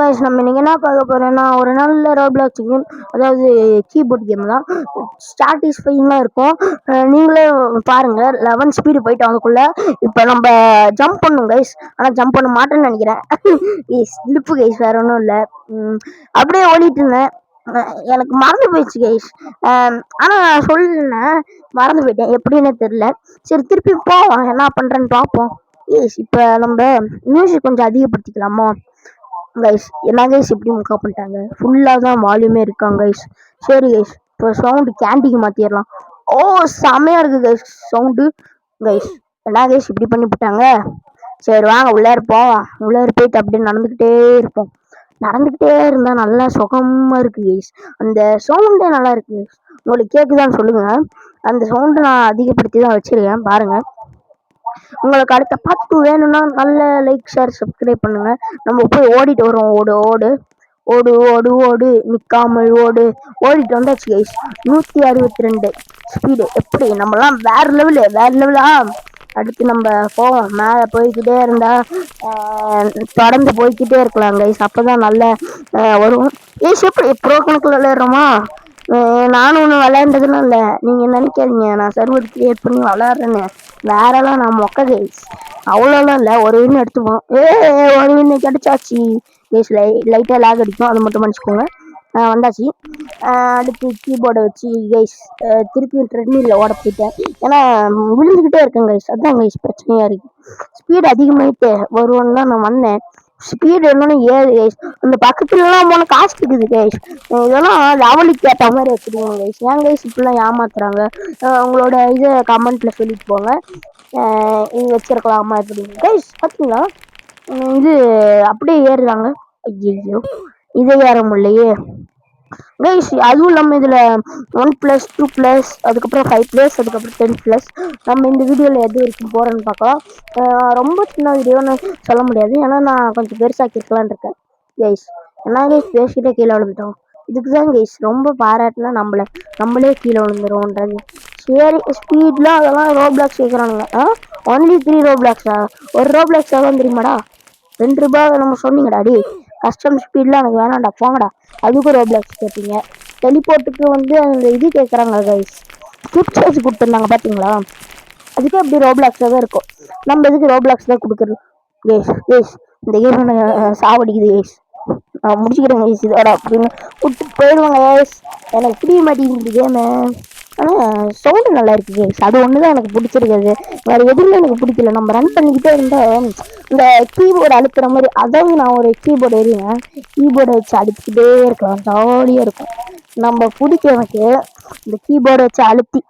guys, நம்ம இன்னைக்கு என்ன பார்க்க போறோம்னா ஒரு நல்ல ரோப்ளாக்ஸ் கேம், அதாவது கீபோர்ட் கேம் தான். சாட்டிஸ்ஃபைங்காக இருக்கும். நீங்களே பாருங்க. 11 ஸ்பீடு போயிட்டு அதுக்குள்ள. இப்போ நம்ம ஜம்ப் பண்ணும் கைஸ், ஆனால் ஜம்ப் பண்ண மாட்டேன்னு நினைக்கிறேன். ஸ்லிப்பு கைஸ், வேற ஒன்றும் இல்லை. அப்படியே ஓடிட்டு இருந்தேன். எனக்கு மறந்து போயிடுச்சு கைஸ். ஆனால் நான் சொல்லினேன், மறந்து போயிட்டேன், எப்படின்னு தெரியல. சரி, திருப்பி போவோம், என்ன பண்ணுறேன்னு பார்ப்போம். இப்போ நம்ம மியூசிக் கொஞ்சம் அதிகப்படுத்திக்கலாமா கைஸ்? என்ன கைஸ் இப்படி முக்கா பண்ணிட்டாங்க? ஃபுல்லாக தான் வால்யூமே இருக்காங்க கைஸ். சரி கைஸ், இப்போ சவுண்டு கேண்டிக்கு மாற்றிடலாம். ஓ, செம்மையாக இருக்குது கைஸ் சவுண்டு. கைஸ் என்ன கைஸ் இப்படி பண்ணி போட்டாங்க? சரி வாங்க உள்ளே இருப்போம். உள்ளே போயிட்டு அப்படியே நடந்துக்கிட்டே இருப்போம். நடந்துக்கிட்டே இருந்தால் நல்லா சுகமாக இருக்குது கைஸ். அந்த சவுண்டே நல்லா இருக்குது. உங்களுக்கு கேட்குதான்னு சொல்லுங்கள். அந்த சவுண்டு நான் அதிகப்படுத்தி தான் வச்சுருக்கேன், பாருங்கள். உங்களுக்கு அடுத்த பார்த்து வேணும்னா நல்ல லைக், ஷேர், சப்ஸ்கிரைப் பண்ணுங்க. நம்ம போய் ஓடிட்டு வரோம். ஓடு ஓடு ஓடு ஓடு ஓடு, நிற்காமல் ஓடு. ஓடிட்டு வந்தாச்சு கைஸ். 162 ஸ்பீடு. எப்படி நம்மலாம் வேற லெவலா. அடுத்து நம்ம போவோம். மேலே போய்கிட்டே இருந்தா தொடர்ந்து போய்கிட்டே இருக்கலாம் கைஸ். அப்போதான் நல்ல வரும். எப்படி ப்ரோ கணக்கில் விளையாடுறோமா? நானும் ஒன்றும் விளையாண்டதுலாம் இல்லை. நீங்கள் நினைக்காதீங்க நான் சர்வர் கிரியேட் பண்ணி விளையாடுறேன்னு. வேறெல்லாம் நான் மொக்க கைஸ், அவ்வளோலாம் இல்லை. ஒரு வின்னு எடுத்துப்போம். ஒரு வின்னு கிடைச்சாச்சு கைஸ். லைட்டாக லேக் அடிக்கும், அது மட்டும் மன்னிச்சுக்கோங்க. வந்தாச்சு. அடுத்து கீபோர்டை வச்சு கைஸ் திருப்பி ட்ரெட்மில்ல ஓட போயிட்டேன். ஏன்னா விழுந்துக்கிட்டே இருக்கேன் கைஸ், அதுதான் கைஸ் பிரச்சனையாக இருக்குது. ஸ்பீடு அதிகமாகிட்டு வருவோன்னு தான் நான் வந்தேன். ஸ்பீடு என்னன்னு ஏறு கைஸ். அந்த பக்கத்துலலாம் போன காசு இருக்குது கைஸ். இதெல்லாம் லெவலுக்கு ஏற்ற மாதிரி வச்சுருவோங்க கைஸ். ஏன் கைஸ் இப்படிலாம் ஏமாத்துறாங்க? உங்களோட இதை கமெண்ட்டில் சொல்லிட்டு போங்க. இது வச்சிருக்கலாமா அப்படின்னு கைஸ். பார்த்தீங்களா, இது அப்படியே ஏறுறாங்க. ஐயோ, இதை ஏற முடியலையே கைஸ். அதுவும் இல்லாமல் இதில் 1+, 2+, அதுக்கப்புறம் 5+, அதுக்கப்புறம் 10+. நம்ம இந்த வீடியோவில் எது வரைக்கும் போகிறேன்னு பார்க்கலாம். ரொம்ப சின்ன வீடியோன்னு சொல்ல முடியாது, ஏன்னா நான் கொஞ்சம் பெருசாக்கி இருக்கலான்னு இருக்கேன் கைஸ். என்ன கைஸ் பேசிக்கிட்டே கீழே விழுந்துட்டோம். இதுக்கு தான் கைஸ் ரொம்ப பாராட்டினா நம்மளே கீழே விழுந்துருவோன்றது. சரி, ஸ்பீட்லாம் அதெல்லாம் ரோப்ளாக்ஸ் கேட்குறானுங்க. ஒன்லி 3 ரோப்ளாக்ஸா? ஒரு ரோப்ளாக்ஸ் எவ்வளோ தெரியுமாடா? 2 ரூபாய் நம்ம சொன்னீங்கடா. டி கஸ்டம் ஸ்பீட்லாம் எனக்கு வேணாம்டா, போங்கடா. அதுக்கும் ரோப்ளாக்ஸ் கேட்பீங்க. டெலிபோர்ட்டுக்கு அந்த இது கேட்குறாங்க கைஸ். ஸ்கிப் சார்ஜ் கொடுத்துருந்தாங்க பார்த்தீங்களா? அதுக்கே அப்படி ரோப்ளாக்ஸாக தான் இருக்கும். நம்ம இதுக்கு ரோப்ளாக்ஸ் தான் கொடுக்குறது கைஸ். இந்த கேம் சாவடிக்குது கைஸ். நான் முடிச்சுக்கிறேன் கைஸ் இதோட அப்படின்னு விட்டு போயிடுவாங்க கைஸ். எனக்கு புரிய மாட்டேங்குது கேமு. ஆனால் சவுண்டு நல்லா இருக்குது கைஸ். அது ஒன்று தான் எனக்கு பிடிச்சிருக்காது, வேறு எதுவுமே எனக்கு பிடிக்கல. நம்ம ரன் பண்ணிக்கிட்டே இருந்தால் இந்த கீபோர்டு அழுத்துற மாதிரி, அதாவது நான் ஒரு கீபோர்டு எறிவேன், கீபோர்டை வச்சு அழுத்திக்கிட்டே இருக்கலாம், ஜாலியாக இருக்கும். நம்ம பிடிக்க எனக்கு இந்த கீபோர்டை வச்சு அழுத்தி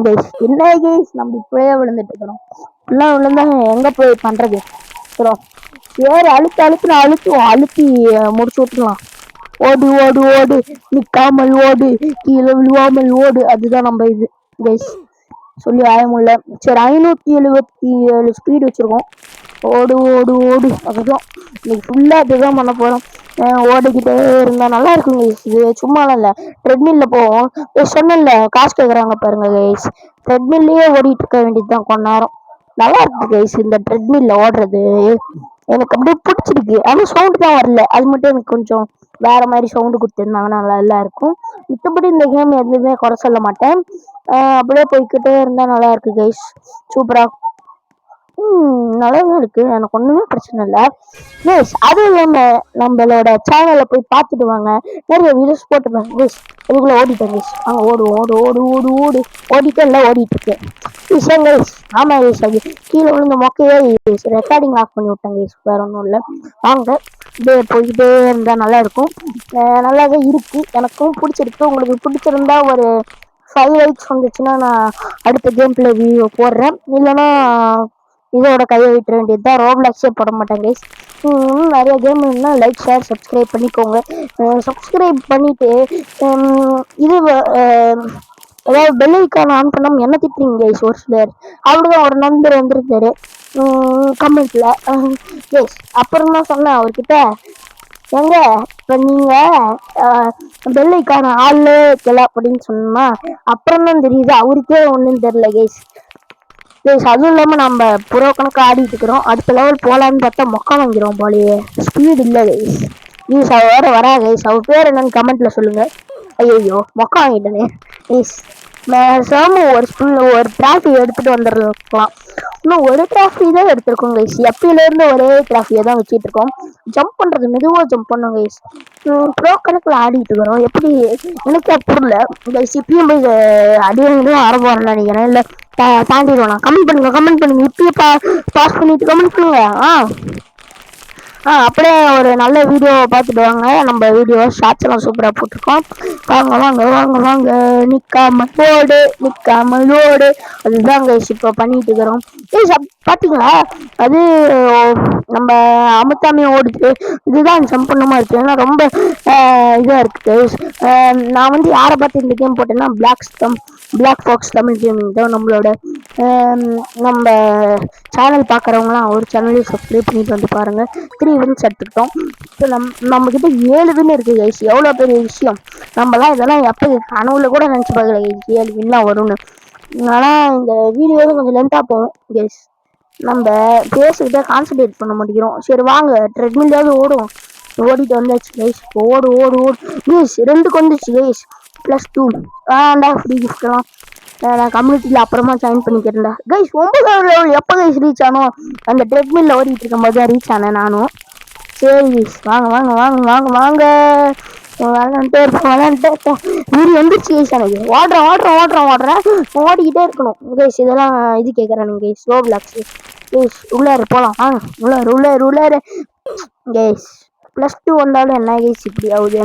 கைஸ். என்ன கைஸ் நம்ம இப்படியே விழுந்துட்டு இருக்கிறோம். இப்படிலாம் விழுந்தா எங்கே போய் பண்ணுறது? அப்புறம் வேறு அழுத்தி முடிச்சு விட்டுலாம். ஓடு ஓடு ஓடு, நிற்காமல் ஓடு, கீழே விழுவாமல் ஓடு. அதுதான் நம்ம இது கைஸ். சொல்லி ஆயமுல்ல. சரி, 577 ஸ்பீடு வச்சுருக்கோம். ஓடு ஓடு ஓடு, அதுதான் இன்னைக்கு ஃபுல்லாக அதுதான் பண்ண போகிறோம். ஓடிக்கிட்டே இருந்தால் நல்லா இருக்கும் கைஸ். இது சும்மாலாம் இல்லை, ட்ரெட்மில்ல போவோம். சொன்னல காசு கேட்குறாங்க பாருங்க கைஸ். ட்ரெட்மில்லையே ஓடிட்டு இருக்க வேண்டியது தான் கொஞ்ச நேரம். நல்லா இருக்குது கைஸ் இந்த ட்ரெட்மில்ல ஓடுறது. எனக்கு அப்படியே பிடிச்சிருக்கு. ஆனால் சவுண்டு தான் வரல, அது மட்டும் எனக்கு கொஞ்சம் வேறு மாதிரி சவுண்டு கொடுத்துருந்தாங்கன்னா நல்லா இருக்கும். மற்றபடி இந்த கேம் எதுவுமே குறை சொல்ல மாட்டேன். அப்படியே போய்கிட்டே இருந்தால் நல்லா இருக்கு கைஸ். சூப்பராக நல்லா தான் இருக்குது, எனக்கு ஒன்றுமே பிரச்சனை இல்லை கைஸ். அதுவும் இல்லாமல் நம்மளோட சேனலை போய் பார்த்துட்டு வாங்க, நிறைய வீடியோஸ் போட்டுருவாங்க கைஸ். அதுக்குள்ளே ஓடிட்டேன் கைஸ். ஓடு ஓடு ஓடு ஓடு ஓடு ஓடிட்டு எல்லாம் ஓடிட்டு இருக்கேன் விஷயம் கைஸ். ஆமாம் கைஸ், அது கீழே விழுந்த மொக்கையே ரெக்கார்டிங் ஆஃப் பண்ணி விட்டேன் கைஸ், வேறு ஒன்றும் இல்லை. வாங்க இப்படியே போய்கிட்டே இருந்தால் நல்லா இருக்கும். நல்லாவே இருக்குது, எனக்கும் பிடிச்சிருக்கு. உங்களுக்கு பிடிச்சிருந்தா ஒரு 5 லைக்ஸ் வந்துச்சுன்னா நான் அடுத்த கேம் பிளே வீடியோ போடுறேன். இல்லைன்னா இதோட கையை விட்டுற வேண்டியது தான். ரோப்ளாக்ஸே போட மாட்டேன் கைஸ். நிறைய கேம் இருந்தால் லைக், ஷேர், சப்ஸ்கிரைப் பண்ணிக்கோங்க. சப்ஸ்கிரைப் பண்ணிவிட்டு இது ஏதாவது பெல் ஐக்கான் ஆன் பண்ணாமல் என்ன திட்டுறீங்க கைஸ் ஒரு சிலர். அப்படிதான் ஒரு நண்பர் வந்துருந்தாரு கமெண்ட்டில் கைஸ். அப்புறம் தான் சொன்னேன் அவர்கிட்ட, எங்க இப்போ நீங்கள் பெல் ஐக்கான ஆள்லே வைக்கல அப்படின்னு சொன்னா, அப்புறம் தான் தெரியுது அவருக்கே ஒன்றும் தெரியல கைஸ். அதுவும் இல்லாமல் நம்ம புறோ கணக்கு ஆடிட்டு இருக்கிறோம். அடுத்த லெவல் போகலான்னு பார்த்தா மொக்கம் வாங்கிறோம் போலையே. ஸ்பீடு இல்லை கைஸ். ப்ளீஸ் அவ வேற வரா கைஸ். அவ பேர் என்னன்னு கமெண்ட்ல சொல்லுங்க. ஐயோ மொக்க வாங்கிட்டேனே ப்ளீஸ். பேசாம ஒரு டிராஃபி எடுத்துட்டு வந்துடலாம். இன்னும் ஒரு டிராஃபி தான் எடுத்திருக்கோம் கைஸ். எப்பயிலேருந்து ஒரே டிராஃபியை தான் வச்சுட்டு இருக்கோம். ஜம்ப் பண்றது மெதுவாக ஜம்ப் பண்ணோம் கைஸ். ப்ரோ கணக்கில் ஆடிட்டு இருக்கிறோம். எப்படி எனக்கு புரியல கைஸ். இப்பயும் போய் அடியும் ஆரம்பம் நினைக்கிறேன். இல்லை தாண்டிடுவோம். கமெண்ட் பண்ணுங்க இப்பயே பாஸ் பண்ணிட்டு கமெண்ட் பண்ணுங்க. அப்படியே ஒரு நல்ல வீடியோ பார்த்துட்டு வாங்க. நம்ம வீடியோ ஷார்ட்ஸ் எல்லாம் சூப்பராக போட்டிருக்கோம். வாங்க வாங்க வாங்க வாங்க. நிக்காமல் ஓடு அதுதான் கைஸ் இப்போ பண்ணிட்டு இருக்கிறோம். பார்த்தீங்களா அது நம்ம அமுத்தாமே ஓடுது. இதுதான் ஜம்ப் பண்ணமா இருக்கு. ஏன்னா ரொம்ப இதாக இருக்கு கைஸ். நான் வந்து யாரை பார்த்து இந்த கேம் போட்டேன்னா பிளாக் ஃபாக்ஸ் தமிழ் கேமிங் தான் நம்மளோட. நம்ம சேனல் பார்க்குறவங்களாம் ஒரு சேனலையும் சப்ஸ்கிரைப் பண்ணிட்டு வந்து பாருங்கள். 3 வின்ஸ் எடுத்துக்கிட்டோம். ஸோ நம்மக்கிட்ட 7 வின் இருக்குது கைஸ். எவ்வளோ பெரிய விஷயம். நம்மலாம் இதெல்லாம் எப்போ கனவுல கூட நினச்சி பார்க்கல கைஸ் 7 வின்லாம் வரும்னு. ஆனால் இந்த வீடியோவே கொஞ்சம் லென்த்தாக போகும் கைஸ். நம்ம பேசிக்கிட்டே கான்சன்ட்ரேட் பண்ண மாட்டேங்கிறோம். சரி வாங்க ட்ரெட்மில்லாவது ஓடும். ஓடிட்டு வந்தாச்சு கைஸ். ஓடு ஓடு ஓடு கைஸ். 2க்கு வந்துச்சு கைஸ். +2 ஃப்ரீ கிஃப்ட்லாம் நான் கம்யூனிட்டியில் அப்புறமா ஜாயின் பண்ணிக்கிறேன்டா கைஸ். 9வது லெவல் எப்போ கைஸ் ரீச் ஆனோம்? அந்த ட்ரெட்மில்ல ஓடிட்டு இருக்கும் போது தான் ரீச் ஆனேன் நானும். சரி கைஸ் வாங்க வாங்க வாங்க வாங்க வாங்க விளாண்டுட்டே இருப்போம். வீடு வந்துருச்சு கைஸ். எனக்கு ஓடுறேன் ஓடிக்கிட்டே இருக்கணும் கைஸ். இதெல்லாம் இது கேட்குறானுங்க கைஸ். Roblox guys. உள்ளாரு போகலாம் வாங்க. உள்ளாரு கைஸ். +2 வந்தாலும் என்ன கைஸ் இப்படி ஆகுது?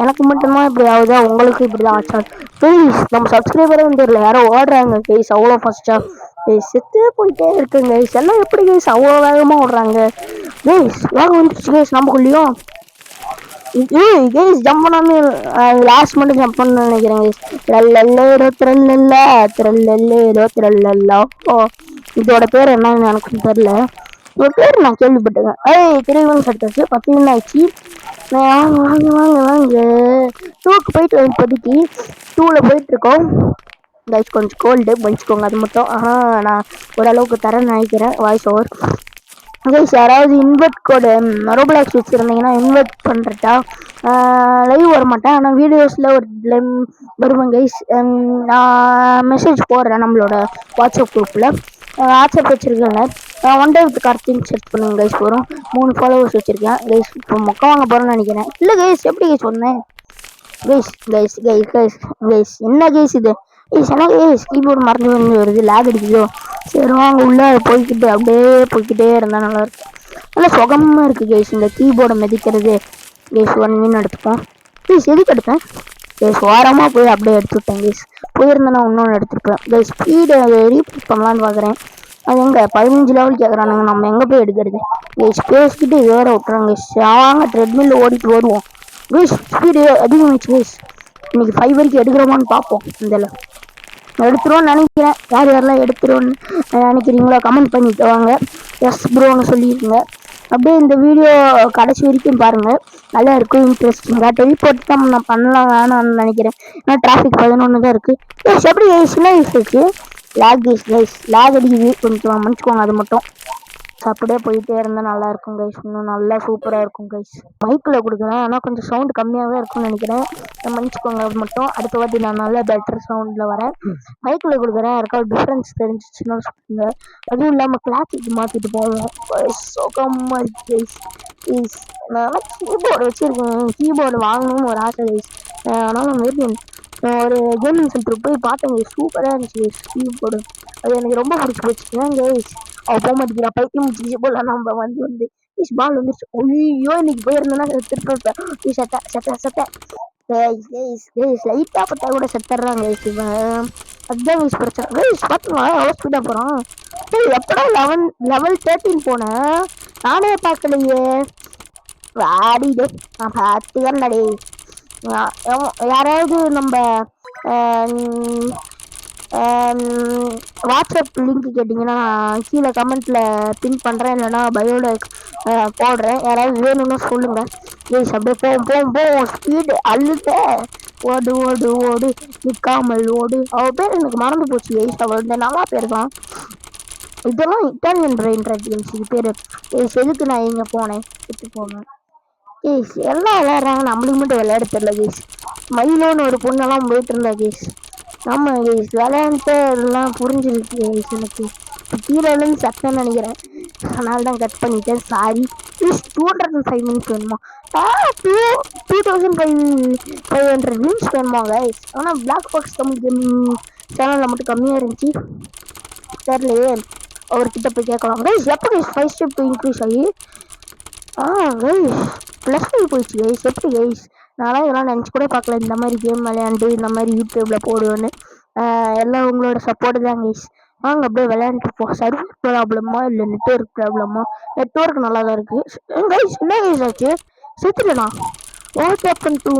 எனக்கு மட்டும்தான் இப்படி ஆகுதா? உங்களுக்கு இப்படி தான் ஆச்சா கைஸ்? நம்ம சப்ஸ்கிரைபரே தெரியல யாரோ ஓடுறாங்க கைஸ். அவ்வளோ ஃபஸ்ட்டா கைஸ். செத்தே போயிட்டே இருக்குங்க கைஸ். எல்லாம் எப்படி கைஸ் அவ்வளோ வேகமாக ஓடுறாங்க கைஸ்? வேகம் வந்துருச்சு கைஸ் நமக்குள்ளேயும். கைஸ் ஜம்ப் பண்ணாமே லாஸ்ட் மட்டும் ஜம்ப் பண்ண நினைக்கிறேன் கைஸ். இதோட பேர் என்னன்னு எனக்கு தெரியல. ஒரு பேர் நான் கேள்விப்பட்டேன். திருவன் சட்டாச்சு 10 நிமிஷம் ஆயிடுச்சு. வாங்க வாங்க வாங்க வாங்க 2க்கு போயிட்டு இப்போதைக்கு 2ல் போயிட்டு இருக்கோம் கைஸ். கொஞ்சம் கோல்டு மன்னிச்சுக்கோங்க அது மட்டும். நான் ஓரளவுக்கு தரேன்னு நினைக்கிறேன் வாய்ஸ் ஓவர் கைஸ். யாராவது இன்வெர்ட் கோடு ரோப்ளாக்ஸ் வச்சுருந்தீங்கன்னா இன்வெர்ட் பண்ணுறட்டா லைவ் வரமாட்டேன். ஆனால் வீடியோஸில் ஒரு வருவேன் கைஸ். நான் மெசேஜ் போடுறேன் நம்மளோட வாட்ஸ்அப் குரூப்பில். வாட்ஸ்அப் வச்சுருக்கேங்க. 1 டே வித் கார்த்தின்னு சர்ச் பண்ணுங்க கைஸ். வரும் 3 ஃபாலோவர்ஸ் வச்சுருக்கேன் கைஸ். இப்போ மொக்க வாங்க போகிறேன்னு நினைக்கிறேன். இல்லை கைஸ் எப்படி கைஸ் சொன்னேன் கைஸ் என்ன கைஸ் இது கைஸ்? என்ன கைஸ் கீபோர்டு மறந்து வருது, லேக் அடிக்குதோ? சரி வாங்க உள்ள போய்கிட்டு அப்படியே போய்கிட்டே இருந்தால் நல்லாயிருக்கும். நல்லா சுகமாக இருக்குது கைஸ் இந்த கீபோர்டை மிதிக்கிறது கைஸ். 1 வின் எடுத்துப்போம் கைஸ். எதுக்கு எடுத்தேன் கைஸ்? வாரமாக போய் அப்படியே எடுத்துவிட்டேன் கைஸ். போயிருந்தேன்னா இன்னொன்று எடுத்துருப்பேன் கைஸ். ஸ்பீடை ரீப்ளேஸ் பண்ணலான்னு பார்க்குறேன். அது எங்கே 15 லெவல் கேட்குறானுங்க. நம்ம எங்கே போய் எடுக்கிறது கைஸ்? பேசிக்கிட்டு இது வேறு விட்டுறாங்க கைஸ். வாங்க ட்ரெட்மில் ஓடிட்டு வருவோம் கைஸ். ஸ்பீடு அதிகமாகிடுச்சு கைஸ். இன்னைக்கு 5 வரைக்கும் எடுக்கிறோமான்னு பார்ப்போம். இதில் எடுத்துருவோன்னு நினைக்கிறேன். யாரெல்லாம் எடுத்துருவோன்னு நினைக்கிறீங்களோ கமெண்ட் பண்ணிட்டு வாங்க. எஸ் ப்ரோன்னு சொல்லிடுங்க. அப்படியே இந்த வீடியோ கடைசி வரைக்கும் பாருங்கள். நல்லா இருக்கும் இன்ட்ரெஸ்டிங்காக. டெலிபோர்ட் தான் நான் பண்ணலாம் வேணாம்னு நினைக்கிறேன். ஏன்னா டிராஃபிக் 11 தான் இருக்குது கைஸ். எப்படி சின்ன கைஸ் இருக்குது லேக் கைஸ். லேக் அடிக்குது கொஞ்சம் மன்னிச்சுக்கோங்க அது மட்டும். அப்படியே போயிட்டே இருந்தால் நல்லா இருக்கும் கைஸ். இன்னும் நல்லா சூப்பராக இருக்கும் கைஸ். மைக்கில் கொடுக்குறேன் ஆனால் கொஞ்சம் சவுண்டு கம்மியாக தான் இருக்கும்னு நினைக்கிறேன். மன்னிச்சுக்கோங்க அது மட்டும். அடுத்த வாட்டி நான் நல்லா பெட்டர் சவுண்டில் வரேன். மைக்கில் கொடுக்குறேன். யாருக்காவது டிஃப்ரென்ஸ் தெரிஞ்சிச்சுன்னா சொல்லுங்க. அதுவும் இல்லாமல் கிளாஸுக்கு மாற்றிட்டு போவோம். சுகமாக இருக்கு கைஸ். ப்ளீஸ் நான் கீபோர்டு வச்சுருக்கேன். கீபோர்டு வாங்கணும்னு ஒரு ஆசை கைஸ். ஆனால் மேபி ஒரு கேமிங் சென்டருக்கு போய் பார்த்தேன் கைஸ். சூப்பராக இருந்துச்சு கைஸ் கீபோர்டு. அது எனக்கு ரொம்ப பிடிச்சி போச்சு. ஏன் கைஸ் அவள் போக மாட்டேங்கிறா? பைத்தியம் முடிச்சு போல நம்ம வந்து பால் வந்துருச்சு. ஐயோ இன்னைக்கு போயிருந்தேன்னா திருப்பி லைட்டாக பார்த்தா கூட செத்துறாங்க கைஸ். அதுதான் கைஸ் பிரச்சனை கைஸ். பார்த்துங்களா எவ்வளோ ஸ்பீடாக போகிறான். எப்படா லெவல் 13 போனேன் நானே பார்க்கலையே. வாடிடே நான் பார்த்துக்கிறேன்டே. யாராவது நம்ம வாட்ஸ்அப் லிங்க் கேட்டிங்கன்னா கீழே கமெண்ட்டில் பின் பண்ணுறேன். இல்லைனா பயோட போடுறேன். யாராவது வேணும்னு சொல்லுங்கள் ப்ளீஸ். அப்படியே போவோம் ஸ்பீடு அள்ளுட்ட ஓடு ஓடு ஓடு நிற்காமல் ஓடு. அவள் பேர் எனக்கு மறந்து போச்சு கைஸ். அவள் இந்த நல்லா பேர் தான். இதெல்லாம் இட்டாலியன் பிரெயின் ரைட்டிங்ஸ் இது பேர் கைஸ். எதுக்கு நான் இங்கே போனேன் விட்டு போனேன் கேஸ் எல்லாம் விளையாடுறாங்க, நம்மளுக்கு மட்டும் விளையாட தெரியல கேஸ். மயிலோன்னு ஒரு பொண்ணெல்லாம் போயிட்டு இருந்தா கேஸ். ஆமா கேஸ், விளையாண்டு எல்லாம் புரிஞ்சிருக்கு கேஸ் எனக்கு. கீழே சத்தம் நினைக்கிறேன், அதனால தான் கட் பண்ணிட்டேன், சாரி. ப்ளீஸ் 205 மினிட்ஸ் வேணுமா? டூ 2500 மினிட்ஸ் வேணுமா கைஸ்? ஆனால் பிளாக் பாக்ஸ் தமிழ் கேமிங் சேனலில் மட்டும் கம்மியாக இருந்துச்சு, தெரியலையே. அவர்கிட்ட போய் கேட்கலாம் கைஸ். எப்போ கைஸ் 5 ஸ்டெப் இன்க்ரீஸ் ஆகி கைஸ் +5 போயிடுச்சு கைஸ்? எப்படி கைஸ்? நான்லாம் இதெல்லாம் நினச்சி கூட பார்க்கல, இந்த மாதிரி கேம் விளையாண்டு இந்த மாதிரி யூடியூப்பில் போடுவேன்னு. எல்லாம் உங்களோட சப்போர்ட் தான் கைஸ். வாங்க அப்படியே விளையாண்டுட்டு போ. சர்வர் ப்ராப்ளமா இல்லை நெட்ஒர்க் ப்ராப்ளமா? நெட்ஒர்க் நல்லா தான் இருக்குது கைஸ். என்ன கைஸ் ஆச்சு? சுற்றிலண்ணா what happen to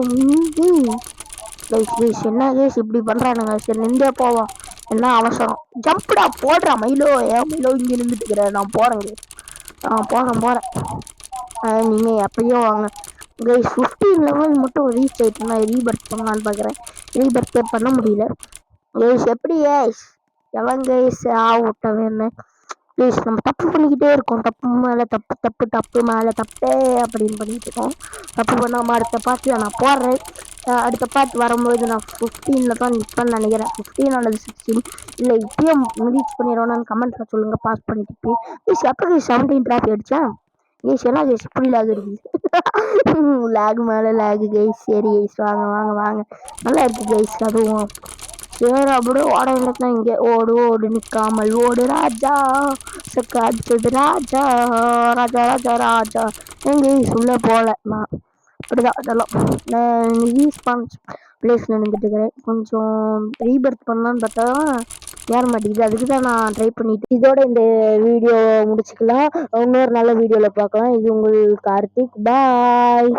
guys? Guys என்ன கைஸ் இப்படி பண்ணுறானுங்க? சரி நின்றே போவோம், என்ன அவசரம்? ஜம்ப்டா போடுறா மயிலோ. ஏன் மயிலோ இங்கே நின்றுட்டுக்கிறேன், நான் போகிறேன் கைஸ். போகிறேன். நீங்கள் எப்பயோ வாங்க கைஸ். 15 லெவல் மட்டும் ரீச் ஆகிட்டுனா ரீபர்த் பண்ணலான்னு பார்க்குறேன். ரீபர்த்தே பண்ண முடியல கைஸ். எப்படி கைஸ்? எவன் கைஸ் விட்டவன் என்ன? ப்ளீஸ், நம்ம தப்பு பண்ணிக்கிட்டே இருக்கோம், தப்பு மேலே தப்பு, தப்பு தப்பு மேலே தப்பே அப்படின்னு பண்ணிட்டு இருக்கோம். தப்பு பண்ணாமல் அடுத்த பாட்டில் நான் போடுறேன். அடுத்த பாட்டு வரும்போது நான் 15 தான் நிற்பேன்னு நினைக்கிறேன். 15 அல்லது 16 இல்லை, இப்பயும் ரீச் பண்ணிடுவோன்னு கமெண்ட்ஸில் சொல்லுங்கள். பாஸ் பண்ணிட்டு ப்ளீஸ். எப்போ 17 டிராஃபி அடித்தேன் கைஸ்? என்ன கைஸ் இப்படி லேக் இருக்குது? லேக் மேலே லேக் கைஸ். சரி கைஸ், வாங்க வாங்க வாங்க, நல்லா இருக்குது கைஸ். அதுவும் சரி அப்படியே ஓட வேண்டியதான். இங்கே ஓடு ஓடு நிற்காமல் ஓடு ராஜா, சக்காச்சது ராஜா, ராஜா ராஜா ராஜா. எங்க சொல்ல போல நான் அப்படிதான். அதெல்லாம் நான் ரீஸ்பான்ஸ் பிளேஸில் நின்றுட்டு இருக்கிறேன். கொஞ்சம் ரீபர்த் பண்ணலான்னு பார்த்தா ஏற மாட்டேங்குது. அதுக்கு தான் நான் ட்ரை பண்ணிட்டு இதோட இந்த வீடியோ முடிச்சுக்கலாம். இன்னொரு நல்ல வீடியோவில் பார்க்கலாம். இது உங்கள் கார்த்திக், பாய்.